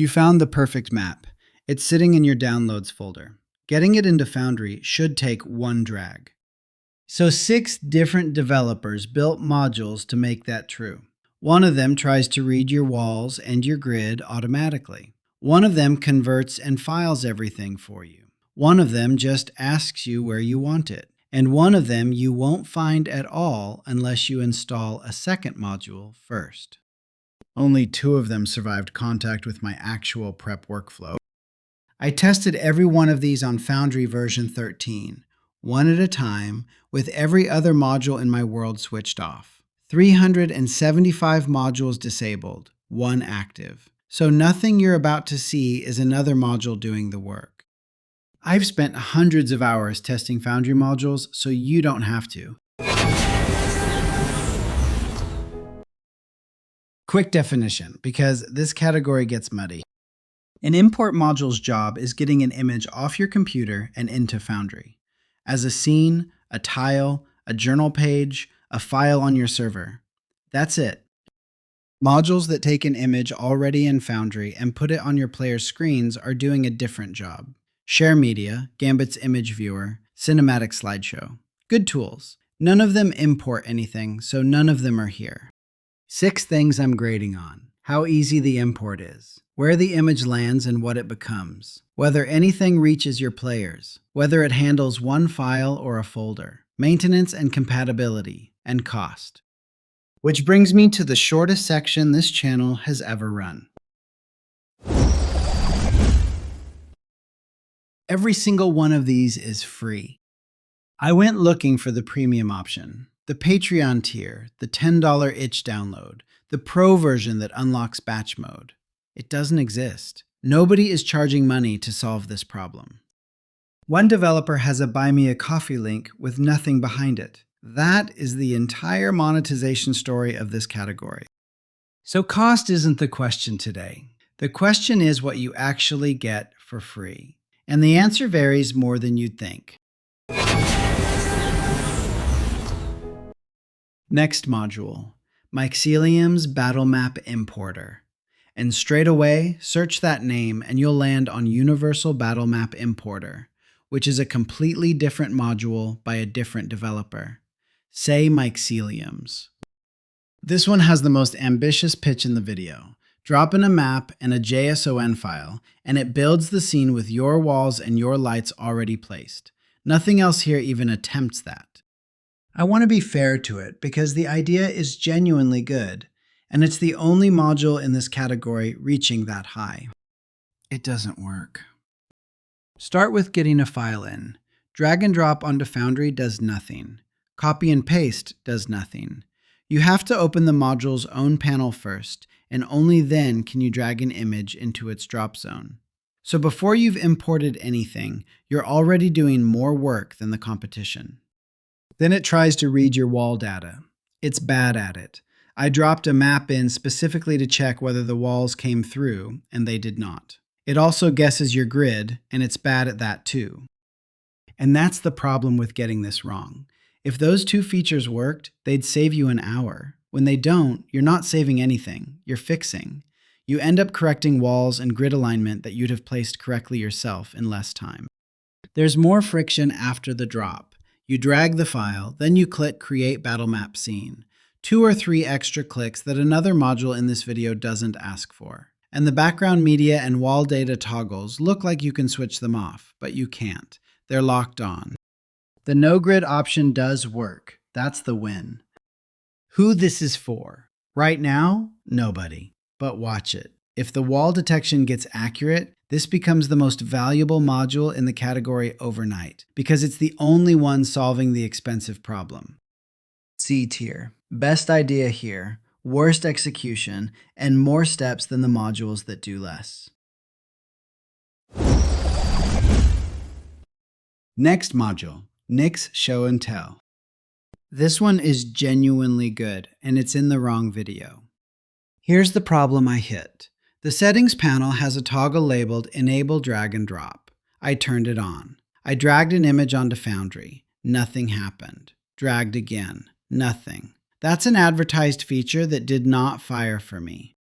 You found the perfect map. It's sitting in your Downloads folder. Getting it into Foundry should take one drag. So 6 different developers built modules to make that true. One of them tries to read your walls and your grid automatically. One of them converts and files everything for you. One of them just asks you where you want it. And one of them you won't find at all unless you install a second module first. Only 2 of them survived contact with my actual prep workflow. I tested every one of these on Foundry version 13, one at a time, with every other module in my world switched off. 375 modules disabled, 1 active. So nothing you're about to see is another module doing the work. I've spent hundreds of hours testing Foundry modules, so you don't have to. Quick definition, because this category gets muddy. An import module's job is getting an image off your computer and into Foundry, as a scene, a tile, a journal page, a file on your server. That's it. Modules that take an image already in Foundry and put it on your player's screens are doing a different job. Share Media, Gambit's image viewer, Cinematic Slideshow. Good tools. None of them import anything, so none of them are here. 6 things I'm grading on. How easy the import is, where the image lands and what it becomes, whether anything reaches your players, whether it handles one file or a folder, maintenance and compatibility, and cost. Which brings me to the shortest section this channel has ever run. Every single one of these is free. I went looking for the premium option, the Patreon tier, the $10 itch download, the pro version that unlocks batch mode. It doesn't exist. Nobody is charging money to solve this problem. One developer has a buy me a coffee link with nothing behind it. That is the entire monetization story of this category. So cost isn't the question today. The question is what you actually get for free. And the answer varies more than you'd think. Next module, Myxelium's Battlemap Importer. And straight away, search that name and you'll land on Universal Battlemap Importer, which is a completely different module by a different developer. Say Myxelium's. This one has the most ambitious pitch in the video. Drop in a map and a JSON file, and it builds the scene with your walls and your lights already placed. Nothing else here even attempts that. I want to be fair to it because the idea is genuinely good, and it's the only module in this category reaching that high. It doesn't work. Start with getting a file in. Drag and drop onto Foundry does nothing. Copy and paste does nothing. You have to open the module's own panel first, and only then can you drag an image into its drop zone. So before you've imported anything, you're already doing more work than the competition. Then it tries to read your wall data. It's bad at it. I dropped a map in specifically to check whether the walls came through, and they did not. It also guesses your grid, and it's bad at that too. And that's the problem with getting this wrong. If those 2 features worked, they'd save you an hour. When they don't, you're not saving anything, you're fixing. You end up correcting walls and grid alignment that you'd have placed correctly yourself in less time. There's more friction after the drop. You drag the file, then you click Create Battlemap Scene. 2 or 3 extra clicks that another module in this video doesn't ask for. And the background media and wall data toggles look like you can switch them off, but you can't. They're locked on. The no grid option does work. That's the win. Who this is for? Right now, nobody. But watch it. If the wall detection gets accurate, this becomes the most valuable module in the category overnight, because it's the only one solving the expensive problem. C tier. Best idea here, worst execution, and more steps than the modules that do less. Next module, Nix Show and Tell. This one is genuinely good, and it's in the wrong video. Here's the problem I hit. The settings panel has a toggle labeled Enable Drag and Drop. I turned it on. I dragged an image onto Foundry. Nothing happened. Dragged again. Nothing. That's an advertised feature that did not fire for me.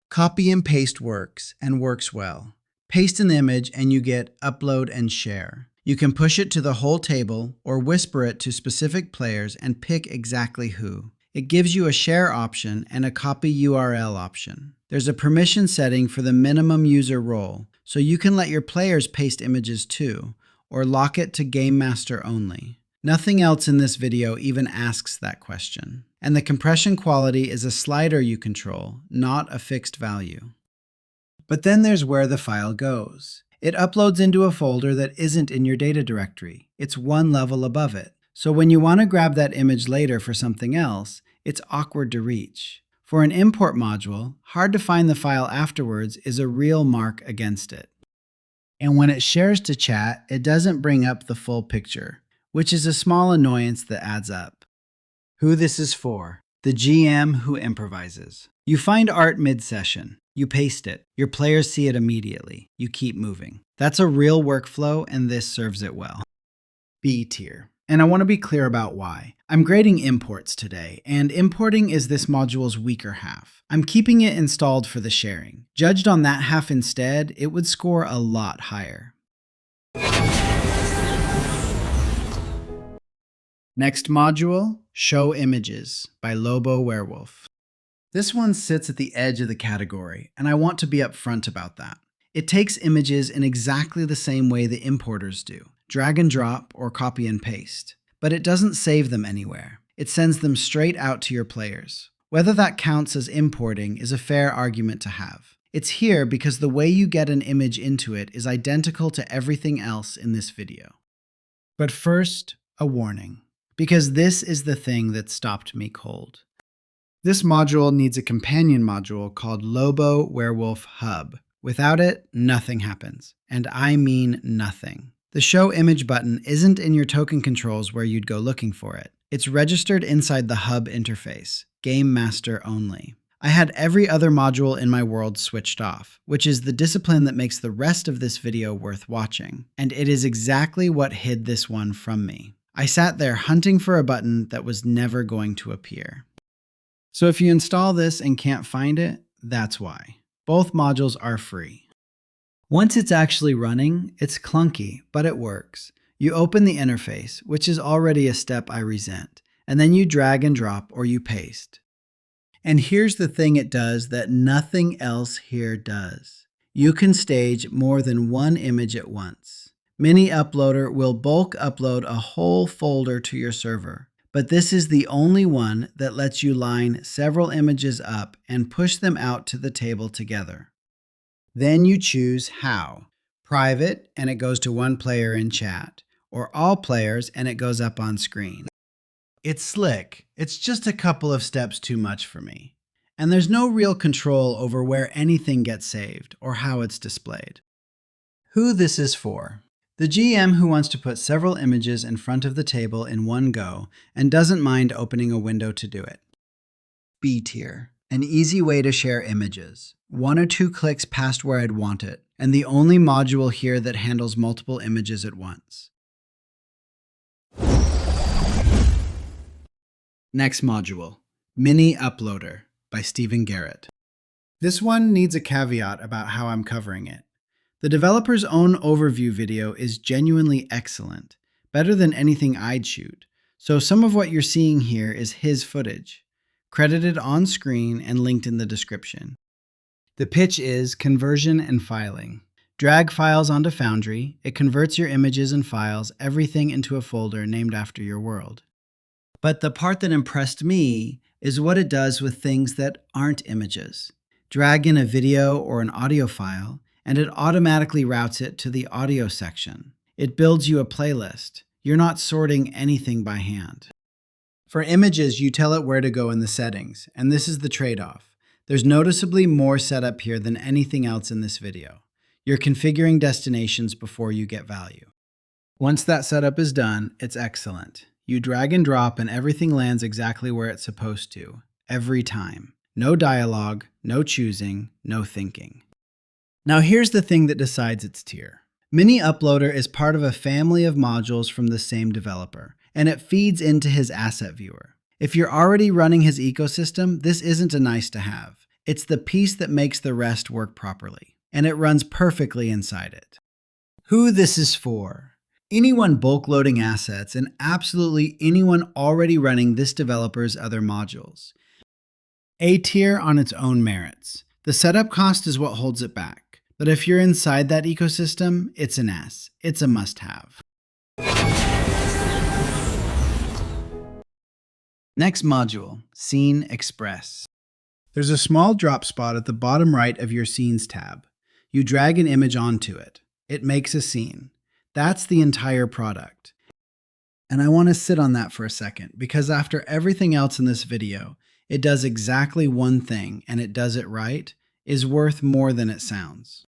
Copy and paste works, and works well. Paste an image and you get upload and share. You can push it to the whole table or whisper it to specific players and pick exactly who. It gives you a share option and a copy URL option. There's a permission setting for the minimum user role, so you can let your players paste images too, or lock it to Game Master only. Nothing else in this video even asks that question. And the compression quality is a slider you control, not a fixed value. But then there's where the file goes. It uploads into a folder that isn't in your data directory. It's one level above it. So when you want to grab that image later for something else, it's awkward to reach. For an import module, hard to find the file afterwards is a real mark against it. And when it shares to chat, it doesn't bring up the full picture, which is a small annoyance that adds up. Who this is for: the GM who improvises. You find art mid-session. You paste it. Your players see it immediately. You keep moving. That's a real workflow, and this serves it well. B tier. And I want to be clear about why. I'm grading imports today, and importing is this module's weaker half. I'm keeping it installed for the sharing. Judged on that half instead, it would score a lot higher. Next module, Show Images by Lobo Werewolf. This one sits at the edge of the category, and I want to be upfront about that. It takes images in exactly the same way the importers do, drag and drop or copy and paste. But it doesn't save them anywhere. It sends them straight out to your players. Whether that counts as importing is a fair argument to have. It's here because the way you get an image into it is identical to everything else in this video. But first, a warning, because this is the thing that stopped me cold. This module needs a companion module called Lobo Werewolf Hub. Without it, nothing happens. And I mean nothing. The Show Image button isn't in your token controls where you'd go looking for it. It's registered inside the Hub interface, Game Master only. I had every other module in my world switched off, which is the discipline that makes the rest of this video worth watching. And it is exactly what hid this one from me. I sat there hunting for a button that was never going to appear. So if you install this and can't find it, that's why. Both modules are free. Once it's actually running, it's clunky, but it works. You open the interface, which is already a step I resent, and then you drag and drop or you paste. And here's the thing it does that nothing else here does. You can stage more than one image at once. Mini Uploader will bulk upload a whole folder to your server. But this is the only one that lets you line several images up and push them out to the table together. Then you choose how. Private, and it goes to one player in chat, or all players and it goes up on screen. It's slick. It's just a couple of steps too much for me. And there's no real control over where anything gets saved or how it's displayed. Who this is for: the GM who wants to put several images in front of the table in one go and doesn't mind opening a window to do it. B tier. An easy way to share images. 1 or 2 clicks past where I'd want it, and the only module here that handles multiple images at once. Next module, Mini Uploader by Stephen Garrett. This one needs a caveat about how I'm covering it. The developer's own overview video is genuinely excellent, better than anything I'd shoot, so some of what you're seeing here is his footage, credited on screen and linked in the description. The pitch is conversion and filing. Drag files onto Foundry, it converts your images and files, everything into a folder named after your world. But the part that impressed me is what it does with things that aren't images. Drag in a video or an audio file, and it automatically routes it to the audio section. It builds you a playlist. You're not sorting anything by hand. For images, you tell it where to go in the settings, and this is the trade-off. There's noticeably more setup here than anything else in this video. You're configuring destinations before you get value. Once that setup is done, it's excellent. You drag and drop and everything lands exactly where it's supposed to, every time. No dialogue, no choosing, no thinking. Now here's the thing that decides its tier. Mini Uploader is part of a family of modules from the same developer, and it feeds into his asset viewer. If you're already running his ecosystem, this isn't a nice to have. It's the piece that makes the rest work properly, and it runs perfectly inside it. Who this is for? Anyone bulk loading assets and absolutely anyone already running this developer's other modules. A tier on its own merits. The setup cost is what holds it back, but if you're inside that ecosystem, it's an S. It's a must-have. Next module, Scene Express. There's a small drop spot at the bottom right of your Scenes tab. You drag an image onto it. It makes a scene. That's the entire product. And I want to sit on that for a second, because after everything else in this video, it does exactly one thing, and it does it right, is worth more than it sounds.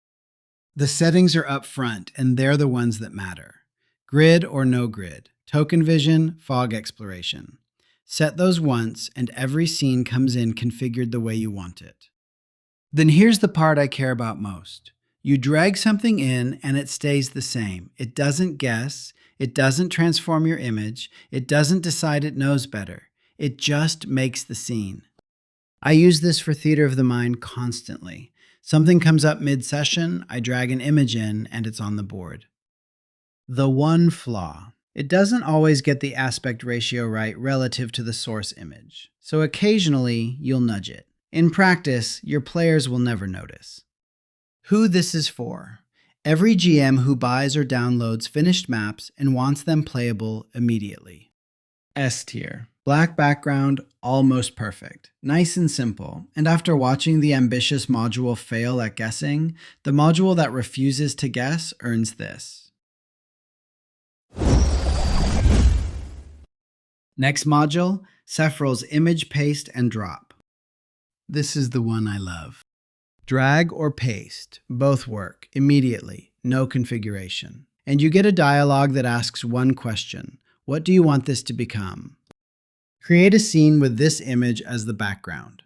The settings are up front, and they're the ones that matter. Grid or no grid, token vision, fog exploration. Set those once, and every scene comes in configured the way you want it. Then here's the part I care about most. You drag something in and it stays the same. It doesn't guess, it doesn't transform your image, it doesn't decide it knows better. It just makes the scene. I use this for theater of the mind constantly. Something comes up mid-session, I drag an image in, and it's on the board. The one flaw. It doesn't always get the aspect ratio right relative to the source image, so occasionally you'll nudge it. In practice, your players will never notice. Who this is for? Every GM who buys or downloads finished maps and wants them playable immediately. S tier. Black background, almost perfect. Nice and simple, and after watching the ambitious module fail at guessing, the module that refuses to guess earns this. Next module, Sephral's Image Paste and Drop. This is the one I love. Drag or paste, both work, immediately, no configuration. And you get a dialog that asks one question. What do you want this to become? Create a scene with this image as the background.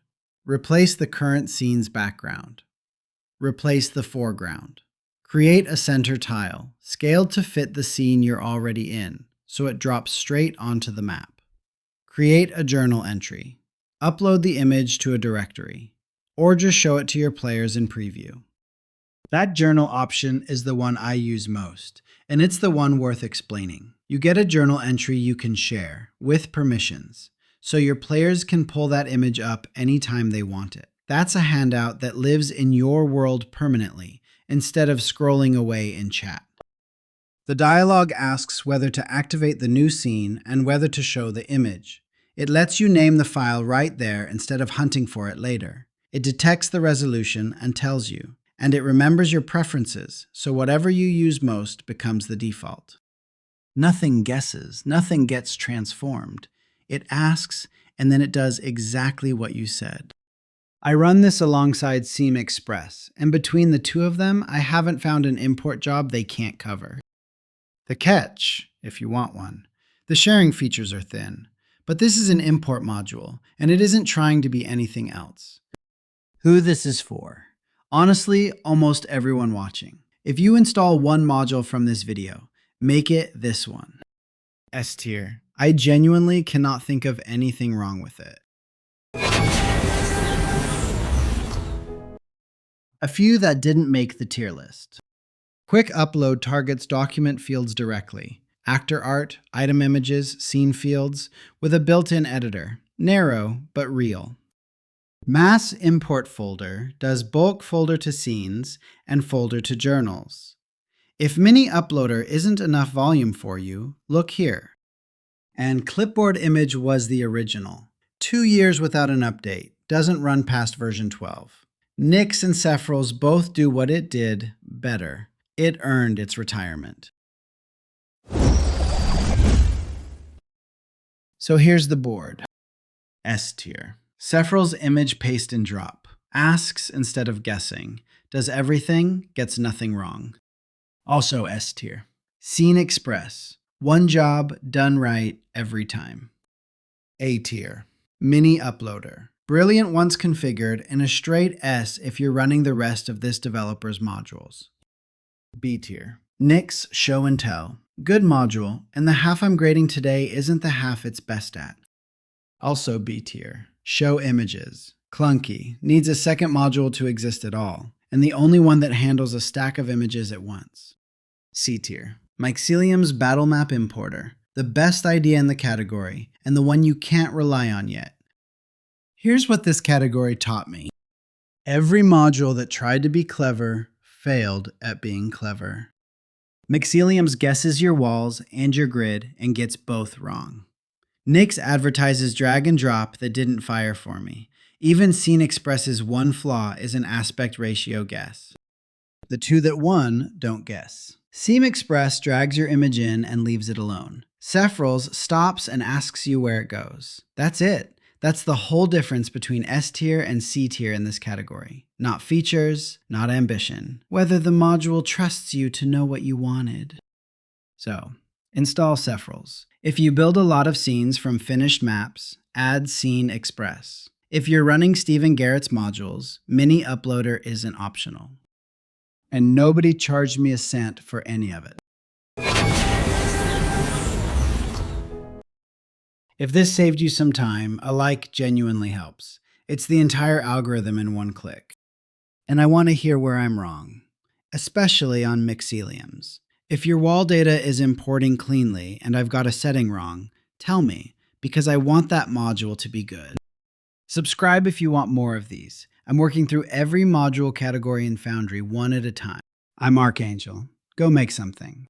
Replace the current scene's background. Replace the foreground. Create a center tile, scaled to fit the scene you're already in, so it drops straight onto the map. Create a journal entry. Upload the image to a directory, or just show it to your players in preview. That journal option is the one I use most, and it's the one worth explaining. You get a journal entry you can share, with permissions, so your players can pull that image up anytime they want it. That's a handout that lives in your world permanently, instead of scrolling away in chat. The dialog asks whether to activate the new scene and whether to show the image. It lets you name the file right there instead of hunting for it later. It detects the resolution and tells you, and it remembers your preferences, so whatever you use most becomes the default. Nothing guesses, nothing gets transformed. It asks, and then it does exactly what you said. I run this alongside Scene Express, and between the two of them, I haven't found an import job they can't cover. The catch, if you want one, the sharing features are thin, but this is an import module, and it isn't trying to be anything else. Who this is for? Honestly, almost everyone watching. If you install one module from this video, make it this one. S tier. I genuinely cannot think of anything wrong with it. A few that didn't make the tier list. Quick upload targets document fields directly. Actor art, item images, scene fields, with a built-in editor. Narrow, but real. Mass import folder does bulk folder to scenes and folder to journals. If mini uploader isn't enough volume for you, look here. And clipboard image was the original. 2 years without an update, doesn't run past version 12. Nyx and Sephral's both do what it did better. It earned its retirement. So here's the board. S tier. Sephral's Image Paste and Drop. Asks instead of guessing. Does everything, gets nothing wrong. Also S tier. Scene Express. One job, done right, every time. A tier. Mini Uploader. Brilliant once configured, and a straight S if you're running the rest of this developer's modules. B tier. Nyx Show and Tell. Good module, and the half I'm grading today isn't the half it's best at. Also B tier. Show Images. Clunky, needs a second module to exist at all, and the only one that handles a stack of images at once. C tier. Myxelium's Battlemap Importer, the best idea in the category, and the one you can't rely on yet. Here's what this category taught me. Every module that tried to be clever failed at being clever. Myxelium's guesses your walls and your grid and gets both wrong. Nix advertises drag and drop that didn't fire for me. Even Scene Express's one flaw is an aspect ratio guess. The two that won don't guess. Seam Express drags your image in and leaves it alone. Sephral's stops and asks you where it goes. That's it. That's the whole difference between S tier and C tier in this category. Not features, not ambition. Whether the module trusts you to know what you wanted. So, install Sephral's. If you build a lot of scenes from finished maps, add Scene Express. If you're running Stephen Garrett's modules, Mini Uploader isn't optional. And nobody charged me a cent for any of it. If this saved you some time, a like genuinely helps. It's the entire algorithm in one click. And I want to hear where I'm wrong, especially on Myxelium's. If your wall data is importing cleanly and I've got a setting wrong, tell me, because I want that module to be good. Subscribe if you want more of these. I'm working through every module category in Foundry one at a time. I'm Archangel. Go make something.